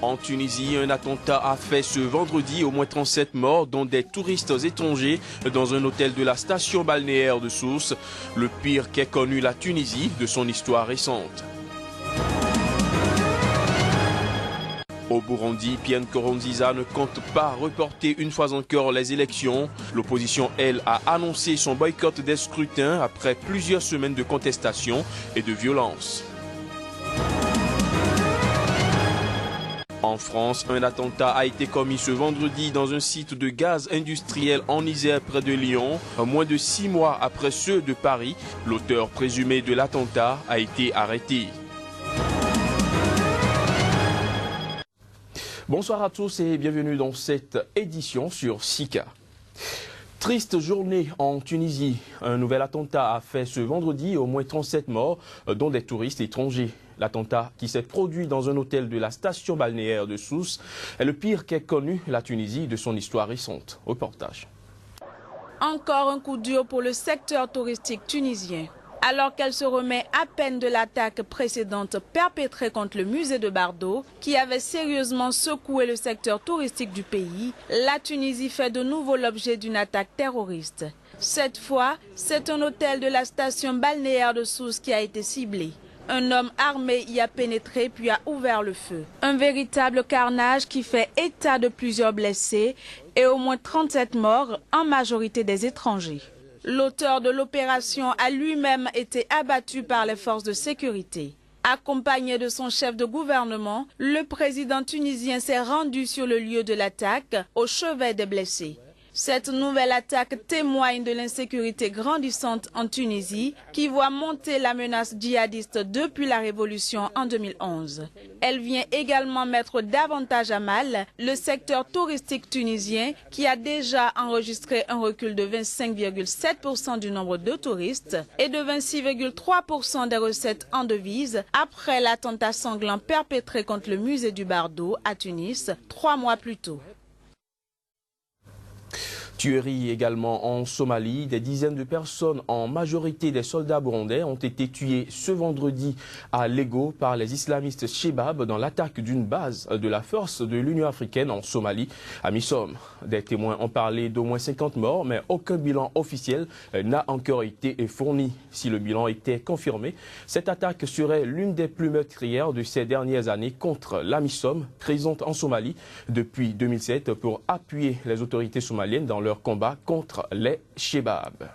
En Tunisie, un attentat a fait ce vendredi au moins 37 morts, dont des touristes étrangers, dans un hôtel de la station balnéaire de Sousse, le pire qu'ait connu la Tunisie de son histoire récente. Au Burundi, Pierre Nkurunziza ne compte pas reporter une fois encore les élections. L'opposition, elle, a annoncé son boycott des scrutins après plusieurs semaines de contestation et de violence. En France, un attentat a été commis ce vendredi dans un site de gaz industriel en Isère près de Lyon. Moins de 6 mois après ceux de Paris, l'auteur présumé de l'attentat a été arrêté. Bonsoir à tous et bienvenue dans cette édition sur Sika. Triste journée en Tunisie. Un nouvel attentat a fait ce vendredi au moins 37 morts, dont des touristes étrangers. L'attentat qui s'est produit dans un hôtel de la station balnéaire de Sousse est le pire qu'ait connu la Tunisie de son histoire récente. Reportage. Encore un coup dur pour le secteur touristique tunisien. Alors qu'elle se remet à peine de l'attaque précédente perpétrée contre le musée de Bardo, qui avait sérieusement secoué le secteur touristique du pays, la Tunisie fait de nouveau l'objet d'une attaque terroriste. Cette fois, c'est un hôtel de la station balnéaire de Sousse qui a été ciblé. Un homme armé y a pénétré puis a ouvert le feu. Un véritable carnage qui fait état de plusieurs blessés et au moins 37 morts, en majorité des étrangers. L'auteur de l'opération a lui-même été abattu par les forces de sécurité. Accompagné de son chef de gouvernement, le président tunisien s'est rendu sur le lieu de l'attaque au chevet des blessés. Cette nouvelle attaque témoigne de l'insécurité grandissante en Tunisie qui voit monter la menace djihadiste depuis la révolution en 2011. Elle vient également mettre davantage à mal le secteur touristique tunisien qui a déjà enregistré un recul de 25,7% du nombre de touristes et de 26,3% des recettes en devises après l'attentat sanglant perpétré contre le musée du Bardo à Tunis 3 mois plus tôt. Tuerie également en Somalie. Des dizaines de personnes, en majorité des soldats burundais, ont été tuées ce vendredi à Lego par les islamistes Shebab dans l'attaque d'une base de la force de l'Union africaine en Somalie, à Missom. Des témoins ont parlé d'au moins 50 morts, mais aucun bilan officiel n'a encore été fourni. Si le bilan était confirmé, cette attaque serait l'une des plus meurtrières de ces dernières années contre la Missom, présente en Somalie depuis 2007 pour appuyer les autorités somaliennes dans leur combat contre les Shebab.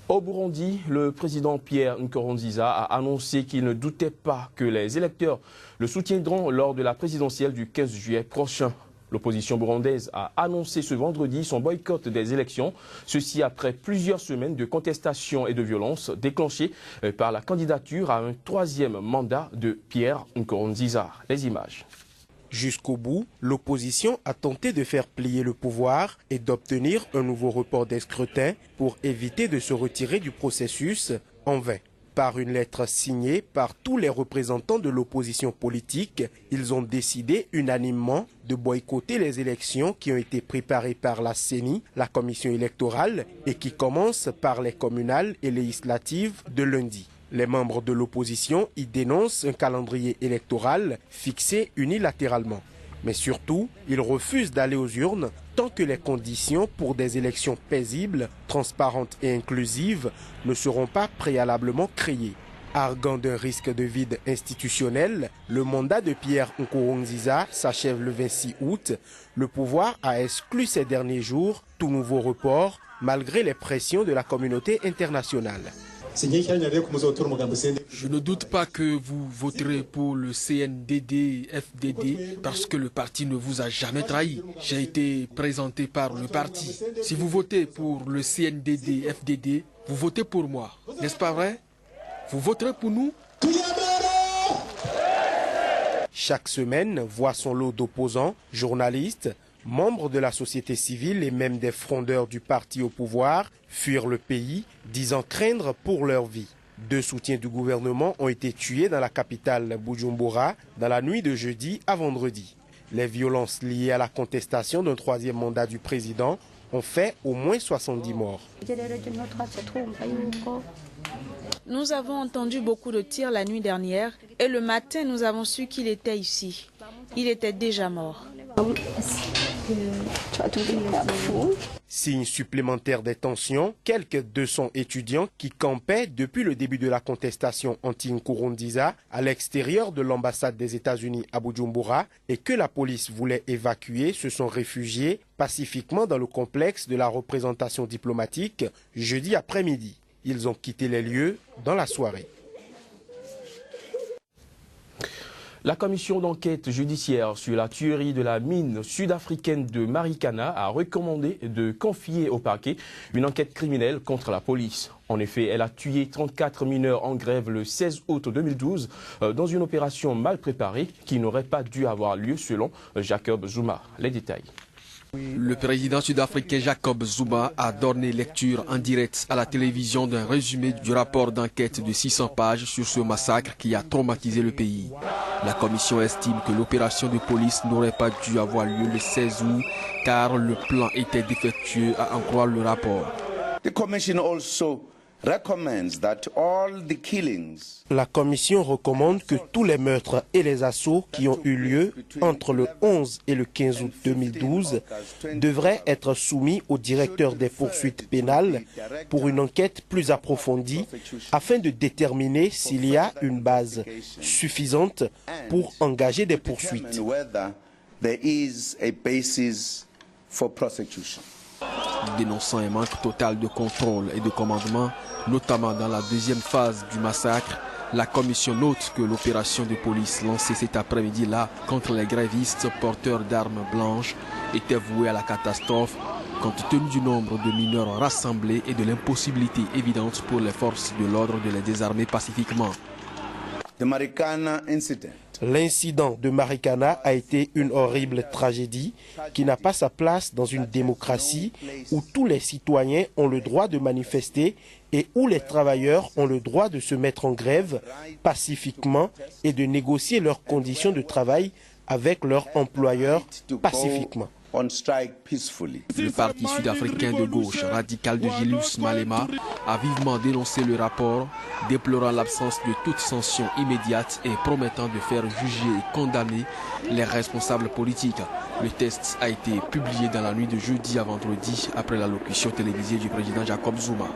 Au Burundi, le président Pierre Nkurunziza a annoncé qu'il ne doutait pas que les électeurs le soutiendront lors de la présidentielle du 15 juillet prochain. L'opposition burundaise a annoncé ce vendredi son boycott des élections, ceci après plusieurs semaines de contestation et de violence déclenchées par la candidature à un troisième mandat de Pierre Nkurunziza. Les images. Jusqu'au bout, l'opposition a tenté de faire plier le pouvoir et d'obtenir un nouveau report des scrutins pour éviter de se retirer du processus en vain. Par une lettre signée par tous les représentants de l'opposition politique, ils ont décidé unanimement de boycotter les élections qui ont été préparées par la CENI, la commission électorale, et qui commencent par les communales et législatives de lundi. Les membres de l'opposition y dénoncent un calendrier électoral fixé unilatéralement. Mais surtout, ils refusent d'aller aux urnes tant que les conditions pour des élections paisibles, transparentes et inclusives ne seront pas préalablement créées. Arguant d'un risque de vide institutionnel, le mandat de Pierre Nkurunziza s'achève le 26 août. Le pouvoir a exclu ces derniers jours tout nouveau report, malgré les pressions de la communauté internationale. Je ne doute pas que vous voterez pour le CNDD-FDD parce que le parti ne vous a jamais trahi. J'ai été présenté par le parti. Si vous votez pour le CNDD-FDD, vous votez pour moi. N'est-ce pas vrai? Vous voterez pour nous? Chaque semaine voit son lot d'opposants, journalistes, membres de la société civile et même des frondeurs du parti au pouvoir fuir le pays, disant craindre pour leur vie. 2 soutiens du gouvernement ont été tués dans la capitale Bujumbura dans la nuit de jeudi à vendredi. Les violences liées à la contestation d'un troisième mandat du président ont fait au moins 70 morts. Nous avons entendu beaucoup de tirs la nuit dernière et le matin nous avons su qu'il était ici. il était déjà mort. Signe supplémentaire des tensions, quelques 200 étudiants qui campaient depuis le début de la contestation anti-Nkurunziza à l'extérieur de l'ambassade des États-Unis à Bujumbura et que la police voulait évacuer se sont réfugiés pacifiquement dans le complexe de la représentation diplomatique jeudi après-midi. Ils ont quitté les lieux dans la soirée. La commission d'enquête judiciaire sur la tuerie de la mine sud-africaine de Marikana a recommandé de confier au parquet une enquête criminelle contre la police. En effet, elle a tué 34 mineurs en grève le 16 août 2012 dans une opération mal préparée qui n'aurait pas dû avoir lieu selon Jacob Zuma. Les détails. Le président sud-africain Jacob Zuma a donné lecture en direct à la télévision d'un résumé du rapport d'enquête de 600 pages sur ce massacre qui a traumatisé le pays. La commission estime que l'opération de police n'aurait pas dû avoir lieu le 16 août car le plan était défectueux à en croire le rapport. La commission recommande que tous les meurtres et les assauts qui ont eu lieu entre le 11 et le 15 août 2012 devraient être soumis au directeur des poursuites pénales pour une enquête plus approfondie afin de déterminer s'il y a une base suffisante pour engager des poursuites. Dénonçant un manque total de contrôle et de commandement, notamment dans la deuxième phase du massacre, la commission note que l'opération de police lancée cet après-midi-là contre les grévistes porteurs d'armes blanches était vouée à la catastrophe compte tenu du nombre de mineurs rassemblés et de l'impossibilité évidente pour les forces de l'ordre de les désarmer pacifiquement. L'incident de Marikana a été une horrible tragédie qui n'a pas sa place dans une démocratie où tous les citoyens ont le droit de manifester et où les travailleurs ont le droit de se mettre en grève pacifiquement et de négocier leurs conditions de travail avec leur employeur pacifiquement. Le parti sud-africain de gauche radical de Julius Malema a vivement dénoncé le rapport, déplorant l'absence de toute sanction immédiate et promettant de faire juger et condamner les responsables politiques. Le texte a été publié dans la nuit de jeudi à vendredi après l'allocution télévisée du président Jacob Zuma.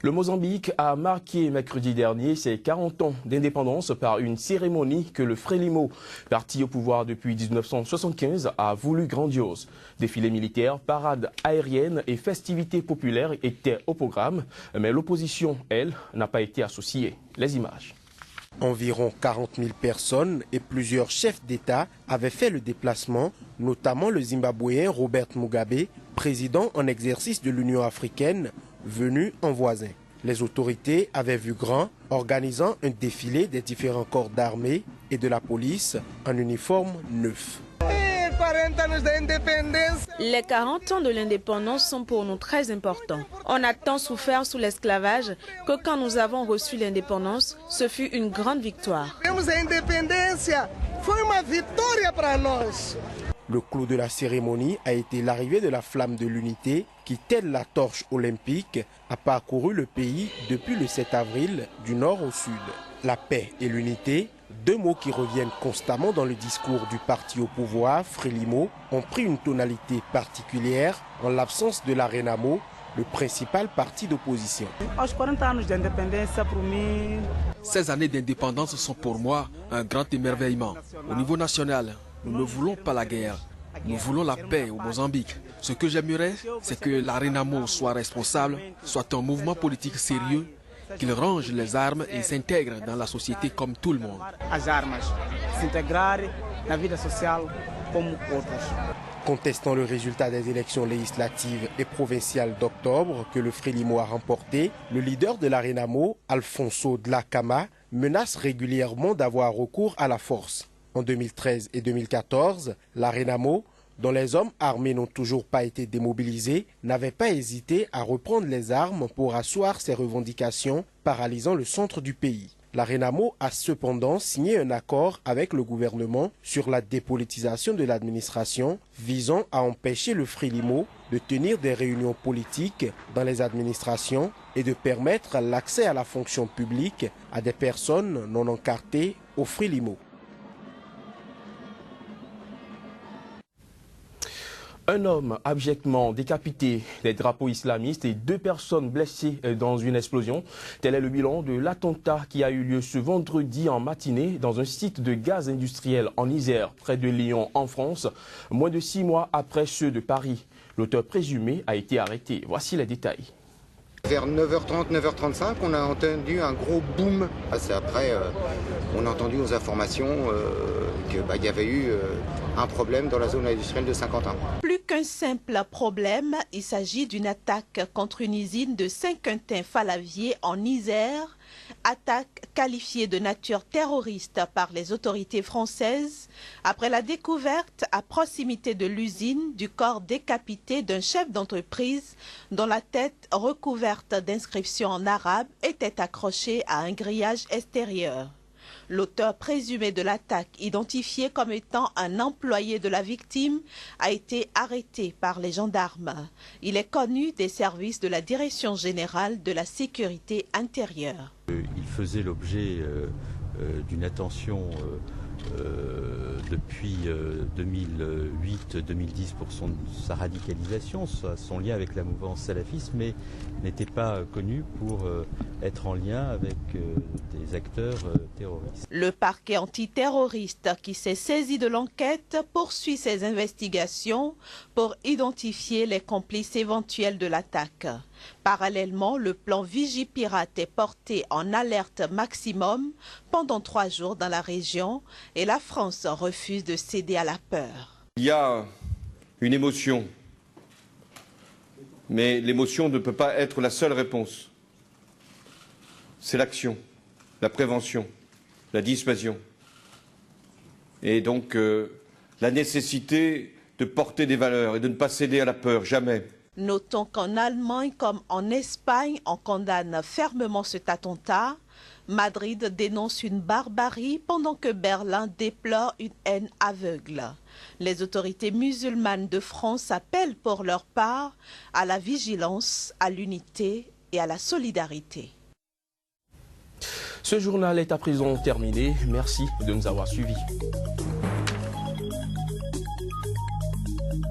Le Mozambique a marqué mercredi dernier ses 40 ans d'indépendance par une cérémonie que le Frelimo, parti au pouvoir depuis 1975, a voulu grandiose. Défilés militaires, parades aériennes et festivités populaires étaient au programme, mais l'opposition, elle, n'a pas été associée. Les images. Environ 40 000 personnes et plusieurs chefs d'État avaient fait le déplacement, notamment le Zimbabwéen Robert Mugabe, président en exercice de l'Union africaine, venu en voisin. Les autorités avaient vu grand, organisant un défilé des différents corps d'armée et de la police en uniforme neuf. Les 40 ans de l'indépendance sont pour nous très importants. On a tant souffert sous l'esclavage que quand nous avons reçu l'indépendance, ce fut une grande victoire. Le clou de la cérémonie a été l'arrivée de la flamme de l'unité qui, telle la torche olympique, a parcouru le pays depuis le 7 avril du nord au sud. La paix et l'unité, deux mots qui reviennent constamment dans le discours du parti au pouvoir, Frelimo, ont pris une tonalité particulière en l'absence de la Renamo, le principal parti d'opposition. 16 années d'indépendance sont pour moi un grand émerveillement. Au niveau national, nous ne voulons pas la guerre, nous voulons la paix au Mozambique. Ce que j'aimerais, c'est que la Renamo soit responsable, soit un mouvement politique sérieux, qu'il range les armes et s'intègre dans la société comme tout le monde. Contestant le résultat des élections législatives et provinciales d'octobre que le Frelimo a remporté, le leader de la Renamo, Alfonso Dhlakama, menace régulièrement d'avoir recours à la force. En 2013 et 2014, la Renamo, dont les hommes armés n'ont toujours pas été démobilisés, n'avait pas hésité à reprendre les armes pour asseoir ses revendications, paralysant le centre du pays. La RENAMO a cependant signé un accord avec le gouvernement sur la dépolitisation de l'administration visant à empêcher le Frélimo de tenir des réunions politiques dans les administrations et de permettre l'accès à la fonction publique à des personnes non encartées au Frélimo. Un homme abjectement décapité, des drapeaux islamistes et 2 personnes blessées dans une explosion. Tel est le bilan de l'attentat qui a eu lieu ce vendredi en matinée dans un site de gaz industriel en Isère, près de Lyon, en France, moins de 6 mois après ceux de Paris. L'auteur présumé a été arrêté. Voici les détails. Vers 9h30, 9h35, on a entendu un gros boom. Après, on a entendu aux informations qu'il y avait eu un problème dans la zone industrielle de Saint-Quentin. Plus qu'un simple problème, il s'agit d'une attaque contre une usine de Saint-Quentin-Falavier en Isère. Attaque qualifiée de nature terroriste par les autorités françaises après la découverte à proximité de l'usine du corps décapité d'un chef d'entreprise dont la tête recouverte d'inscriptions en arabe était accrochée à un grillage extérieur. L'auteur présumé de l'attaque, identifié comme étant un employé de la victime, a été arrêté par les gendarmes. Il est connu des services de la Direction générale de la sécurité intérieure. Il faisait l'objet d'une attention depuis 2008-2010 pour sa radicalisation, son lien avec la mouvance salafiste, mais n'était pas connu pour être en lien avec des acteurs terroristes. Le parquet antiterroriste qui s'est saisi de l'enquête poursuit ses investigations pour identifier les complices éventuels de l'attaque. Parallèlement, le plan Vigipirate est porté en alerte maximum pendant 3 jours dans la région et la France refuse de céder à la peur. Il y a une émotion, mais l'émotion ne peut pas être la seule réponse. C'est l'action, la prévention, la dissuasion. Et donc la nécessité de porter des valeurs et de ne pas céder à la peur, jamais. Notons qu'en Allemagne comme en Espagne, on condamne fermement cet attentat. Madrid dénonce une barbarie pendant que Berlin déplore une haine aveugle. Les autorités musulmanes de France appellent pour leur part à la vigilance, à l'unité et à la solidarité. Ce journal est à présent terminé. Merci de nous avoir suivis.